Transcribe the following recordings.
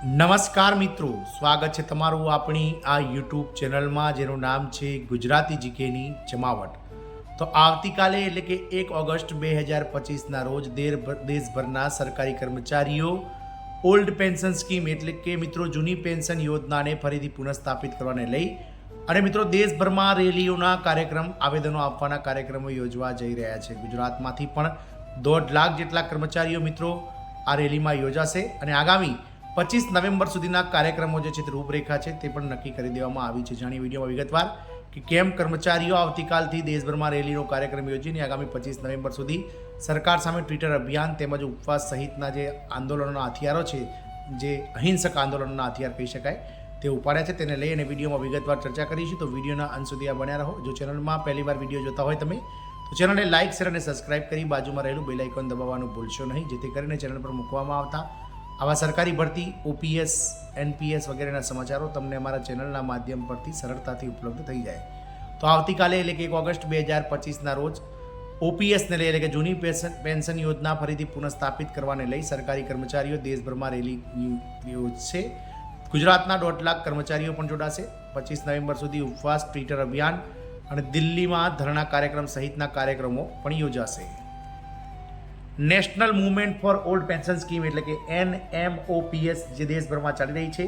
નમસ્કાર મિત્રો, સ્વાગત છે તમારું આપણી આ યુટ્યુબ ચેનલમાં જેનું નામ છે ગુજરાતી જીકેની જમાવટ. તો આવતીકાલે એટલે કે 1 ઓગસ્ટ 2025ના રોજ દેશભરના સરકારી કર્મચારીઓ ઓલ્ડ પેન્શન સ્કીમ એટલે કે મિત્રો જૂની પેન્શન યોજનાને ફરીથી પુનઃસ્થાપિત કરવાને લઈ અને મિત્રો દેશભરમાં રેલીઓના કાર્યક્રમ આવેદનો આપવાના કાર્યક્રમો યોજવા જઈ રહ્યા છે. ગુજરાતમાંથી પણ 1.5 લાખ જેટલા કર્મચારીઓ મિત્રો આ રેલીમાં યોજાશે અને આગામી 25 નવેમ્બર સુધીના કાર્યક્રમો જે છે તે રૂપરેખા છે તે પણ નક્કી કરી દેવામાં આવી છે. જાણી વિડીયોમાં વિગતવાર કે કેમ કર્મચારીઓ આવતીકાલથી દેશભરમાં રેલીનો કાર્યક્રમ યોજીને આગામી 25 નવેમ્બર સુધી સરકાર સામે ટ્વિટર અભિયાન તેમજ ઉપવાસ સહિતના જે આંદોલનોના હથિયારો છે, જે અહિંસક આંદોલનોના હથિયાર કહી શકાય, તે ઉપાડ્યા છે, તેને લઈ અને વિડીયોમાં વિગતવાર ચર્ચા કરીશું. તો વિડીયોના અંત સુધી આ બન્યા રહો. જો ચેનલમાં પહેલીવાર વિડીયો જોતા હોય તમે તો ચેનલને લાઇક, શેર અને સબસ્ક્રાઇબ કરી બાજુમાં રહેલું બેલ આઇકોન દબાવવાનું ભૂલશો નહીં, જેથી કરીને ચેનલ પર મૂકવામાં આવતા આવા સરકારી ભરતી, OPS, NPS વગેરેના સમાચારો તમને અમારા ચેનલના માધ્યમ પરથી સરળતાથી ઉપલબ્ધ થઈ જાય. તો આવતીકાલે એટલે કે 1 ઓગસ્ટ 2025ના રોજ OPSને લઈ એટલે કે જૂની પેન્શન યોજના ફરીથી પુનઃસ્થાપિત કરવાને લઈ સરકારી કર્મચારીઓ દેશભરમાં રેલી યોજશે. ગુજરાતના 1.5 લાખ કર્મચારીઓ પણ જોડાશે. 25 નવેમ્બર સુધી ઉપવાસ, ટ્વિટર અભિયાન અને દિલ્હીમાં ધરણા કાર્યક્રમ સહિતના કાર્યક્રમો પણ યોજાશે. National movement for old pension scheme એટલે કે NMOPS જે દેશભરમાં ચાલી રહી છે,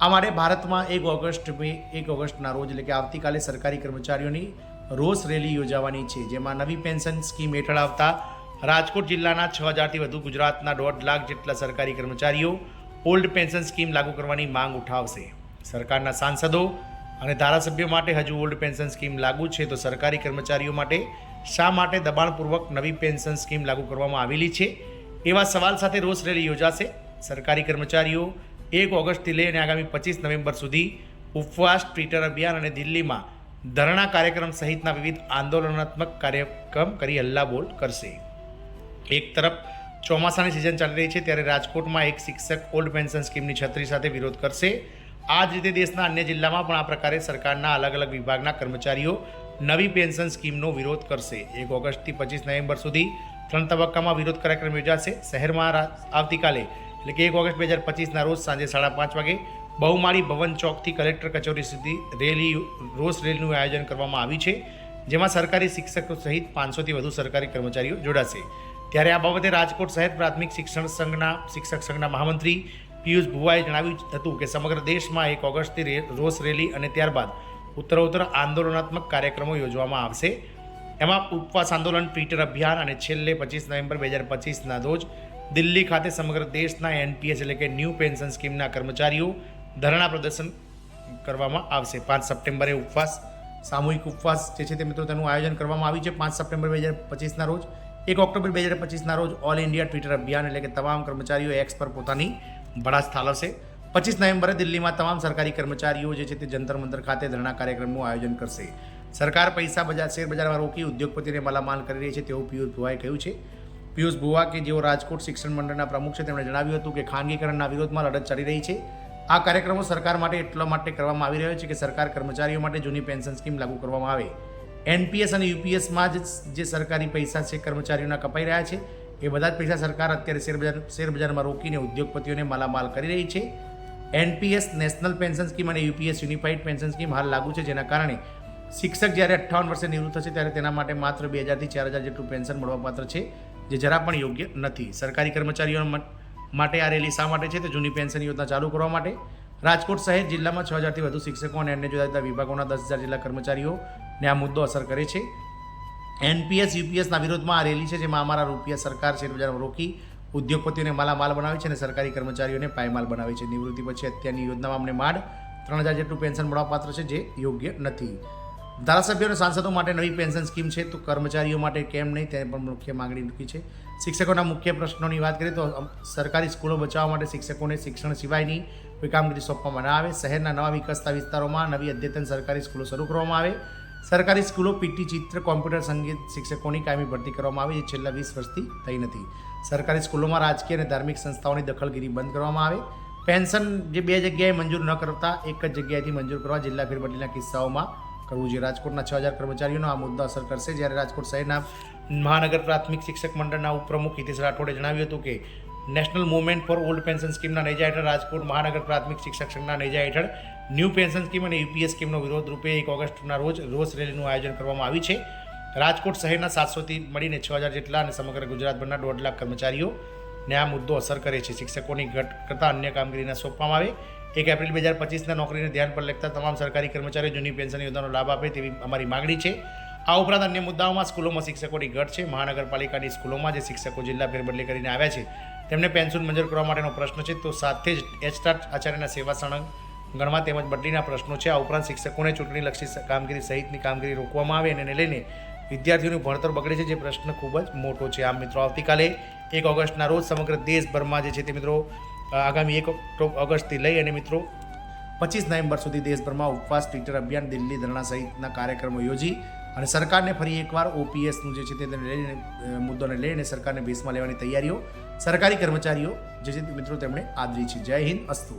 આ માટે ભારતમાં 1 ઓગસ્ટના રોજ એટલે કે આવતીકાલે સરકારી કર્મચારીઓની રોષ રેલી યોજાવાની છે. જેમાં નવી પેન્શન સ્કીમ હેઠળ આવતા રાજકોટ જિલ્લાના 6000થી વધુ ગુજરાતના 1.5 લાખ જેટલા સરકારી કર્મચારીઓ ઓલ્ડ પેન્શન સ્કીમ લાગુ કરવાની માંગ ઉઠાવશે. સરકારના સાંસદો અને ધારાસભ્યો માટે હજુ ઓલ્ડ પેન્શન સ્કીમ લાગુ છે, તો સરકારી કર્મચારીઓ માટે શા માટે દબાણપૂર્વક નવી પેન્શન સ્કીમ લાગુ કરવામાં આવેલી છે, એવા સવાલ સાથે રોષ રેલી યોજાશે. સરકારી કર્મચારીઓ 1 ઓગસ્ટથી લઈને આગામી 25 નવેમ્બર સુધી ઉપવાસ, ટ્વિટર અભિયાન અને દિલ્હીમાં ધરણા કાર્યક્રમ સહિતના વિવિધ આંદોલનાત્મક કાર્યક્રમ કરી હલ્લાબોલ કરશે. એક તરફ ચોમાસાની સિઝન ચાલી રહી છે, ત્યારે રાજકોટમાં એક શિક્ષક ઓલ્ડ પેન્શન સ્કીમની છત્રી સાથે વિરોધ કરશે. આ જ રીતે દેશના અન્ય જિલ્લામાં પણ આ પ્રકારે સરકારના અલગ અલગ વિભાગના કર્મચારીઓ નવી પેન્શન સ્કીમનો વિરોધ કરશે. 1 ઓગસ્ટથી 25 નવેમ્બર સુધી 3 તબક્કામાં વિરોધ કાર્યક્રમ યોજાશે. શહેરમાં આવતીકાલે એટલે કે 1 ઓગસ્ટ 2025ના રોજ સાંજે 5:30 વાગે બહુમાળી ભવન ચોકથી કલેક્ટર કચેરી સુધી રોષ રેલીનું આયોજન કરવામાં આવ્યું છે, જેમાં સરકારી શિક્ષકો સહિત 500થી વધુ સરકારી કર્મચારીઓ જોડાશે. ત્યારે આ બાબતે રાજકોટ શહેર પ્રાથમિક શિક્ષક સંઘના મહામંત્રી પિયુષ ભુવાએ જણાવ્યું હતું કે સમગ્ર દેશમાં 1 ઓગસ્ટથી રોષ રેલી અને ત્યારબાદ ઉત્તરોત્તર આંદોલનાત્મક કાર્યક્રમો યોજવામાં આવશે. એમાં ઉપવાસ આંદોલન, ટ્વિટર અભિયાન અને છેલ્લે 25 નવેમ્બર 2025ના રોજ દિલ્હી ખાતે સમગ્ર દેશના NPS એટલે કે ન્યૂ પેન્શન સ્કીમના કર્મચારીઓ ધરણા પ્રદર્શન કરવામાં આવશે. 5 સપ્ટેમ્બરે ઉપવાસ, સામૂહિક ઉપવાસ જે છે તે મિત્રો તેનું આયોજન કરવામાં આવ્યું છે. 5 સપ્ટેમ્બર 2025ના રોજ 1 ઓક્ટોબર 2025ના રોજ ઓલ ઇન્ડિયા ટ્વિટર અભિયાન એટલે કે તમામ કર્મચારીઓ એક્સ પર પોતાની ભડાસ ઠાલવશે. 25 નવેમ્બરે દિલ્હીમાં તમામ સરકારી કર્મચારીઓ જે છે તે જંતર મંતર ખાતે ધરણા કાર્યક્રમનું આયોજન કરશે. સરકાર પૈસા શેરબજારમાં રોકી ઉદ્યોગપતિને માલામાલ કરી રહી છે તેવું પિયુષ ભુવાએ કહ્યું છે. પિયુષ ભુવા કે જેઓ રાજકોટ શિક્ષણ મંડળના પ્રમુખ છે, તેમણે જણાવ્યું હતું કે ખાનગીકરણના વિરોધમાં લડત ચાલી રહી છે. આ કાર્યક્રમો સરકાર માટે એટલા માટે કરવામાં આવી રહ્યો છે કે સરકાર કર્મચારીઓ માટે જૂની પેન્શન સ્કીમ લાગુ કરવામાં આવે. NPS અને UPSમાં જે સરકારી પૈસા છે કર્મચારીઓના કપાઈ રહ્યા છે, એ બધા જ પૈસા સરકાર અત્યારે શેરબજારમાં રોકીને ઉદ્યોગપતિઓને માલામાલ કરી રહી છે. NPS નેશનલ પેન્શન સ્કીમ અને UPS યુનિફાઈડ પેન્શન સ્કીમ હાલ લાગુ છે, જેના કારણે શિક્ષક જ્યારે 58 વર્ષે નિવૃત્ત થશે ત્યારે તેના માટે માત્ર 2000થી 4000 જેટલું પેન્શન મળવાપાત્ર છે, જે જરા પણ યોગ્ય નથી. સરકારી કર્મચારીઓ માટે આ રેલી શા માટે છે? તો જૂની પેન્શન યોજના ચાલુ કરવા માટે. રાજકોટ શહેર જિલ્લામાં 6000થી વધુ શિક્ષકો અને અન્ય જુદા જુદા વિભાગોના 10000 જેટલા કર્મચારીઓને આ મુદ્દો અસર કરે છે. NPS UPSના વિરોધમાં આ રેલી છે, જેમાં અમારા રૂપિયા સરકાર શેરબજારમાં રોકી ઉદ્યોગપતિઓને માલામાલ બનાવે છે અને સરકારી કર્મચારીઓને પાયમાલ બનાવે છે. નિવૃત્તિ પછી અત્યારની યોજનામાં અમને માંડ 3000 જેટલું પેન્શન મળવાપાત્ર છે, જે યોગ્ય નથી. ધારાસભ્યો અને સાંસદો માટે નવી પેન્શન સ્કીમ છે, તો કર્મચારીઓ માટે કેમ નહીં, તે પણ મુખ્ય માગણી મૂકી છે. શિક્ષકોના મુખ્ય પ્રશ્નોની વાત કરીએ તો સરકારી સ્કૂલો બચાવવા માટે શિક્ષકોને શિક્ષણ સિવાયની કોઈ કામગીરી સોંપવામાં ના આવે. શહેરના નવા વિકસતા વિસ્તારોમાં નવી અદ્યતન સરકારી સ્કૂલો શરૂ કરવામાં આવે. સરકારી સ્કૂલો PT, ચિત્ર, કોમ્પ્યુટર, સંગીત શિક્ષકોની કાયમી ભરતી કરવામાં આવે, જે છેલ્લા 20 વર્ષથી થઈ નથી. સરકારી સ્કૂલોમાં રાજકીય અને ધાર્મિક સંસ્થાઓની દખલગીરી બંધ કરવામાં આવે. પેન્શન જે 2 જગ્યાએ મંજૂર ન કરતા એક જ જગ્યાએથી મંજૂર કરવા જિલ્લા ફેરબદલીના કિસ્સાઓમાં કરવું જોઈએ. રાજકોટના 6000 કર્મચારીઓનો આ મુદ્દો અસર કરશે. જ્યારે રાજકોટ શહેરના મહાનગર પ્રાથમિક શિક્ષક મંડળના ઉપપ્રમુખ હિતેશ રાઠોડે જણાવ્યું હતું કે national movement for old pension સ્કીમના નેજા હેઠળ રાજકોટ મહાનગર પ્રાથમિક શિક્ષક સંઘના નેજા હેઠળ ન્યૂ પેન્શન સ્કીમ અને યુપીએસ સ્કીમનો વિરોધ રૂપે 1 ઓગસ્ટના રોજ રોષ રેલીનું આયોજન કરવામાં આવ્યું છે. રાજકોટ શહેરના 700થી મળીને 6000 જેટલા અને સમગ્ર ગુજરાતભરના 1.5 લાખ કર્મચારીઓને આ મુદ્દો અસર કરે છે. શિક્ષકોની ઘટ કરતાં અન્ય કામગીરીને સોંપવામાં આવે. 1 એપ્રિલ 2025ના નોકરીને ધ્યાન પર લેતા તમામ સરકારી કર્મચારીઓ જૂની પેન્શન યોજનાનો લાભ આપે તેવી અમારી માગણી છે. આ ઉપરાંત અન્ય મુદ્દાઓમાં સ્કૂલોમાં શિક્ષકોની ઘટ છે. મહાનગરપાલિકાની સ્કૂલોમાં જે શિક્ષકો જિલ્લા ફેરબદલી કરીને આવ્યા છે તેમને પેન્શન મંજૂર કરવા માટેનો પ્રશ્ન છે. તો સાથે જ એચટાટ આચાર્યના સેવા ગણવા તેમજ બદલીના પ્રશ્નો છે. આ ઉપરાંત શિક્ષકોને ચૂંટણીલક્ષી કામગીરી સહિતની કામગીરી રોકવામાં આવે અને એને લઈને વિદ્યાર્થીઓનું ભણતર બગડે છે, જે પ્રશ્ન ખૂબ જ મોટો છે. આમ મિત્રો, આવતીકાલે 1 ઓગસ્ટના રોજ સમગ્ર દેશભરમાં જે છે તે મિત્રો આગામી 1 ઓગસ્ટથી લઈ અને મિત્રો 25 નવેમ્બર સુધી દેશભરમાં ઉપવાસ, ટ્વિટર અભિયાન, દિલ્હી ધરણા સહિતના કાર્યક્રમો યોજી અને સરકારને ફરી એકવાર ઓપીએસનું જે છે તેને લઈને મુદ્દાને લઈને સરકારને ભેસમાં લેવાની તૈયારીઓ સરકારી કર્મચારીઓ જે છે મિત્રો તેમણે આદરી છે. જય હિન્દ, અસ્તુ.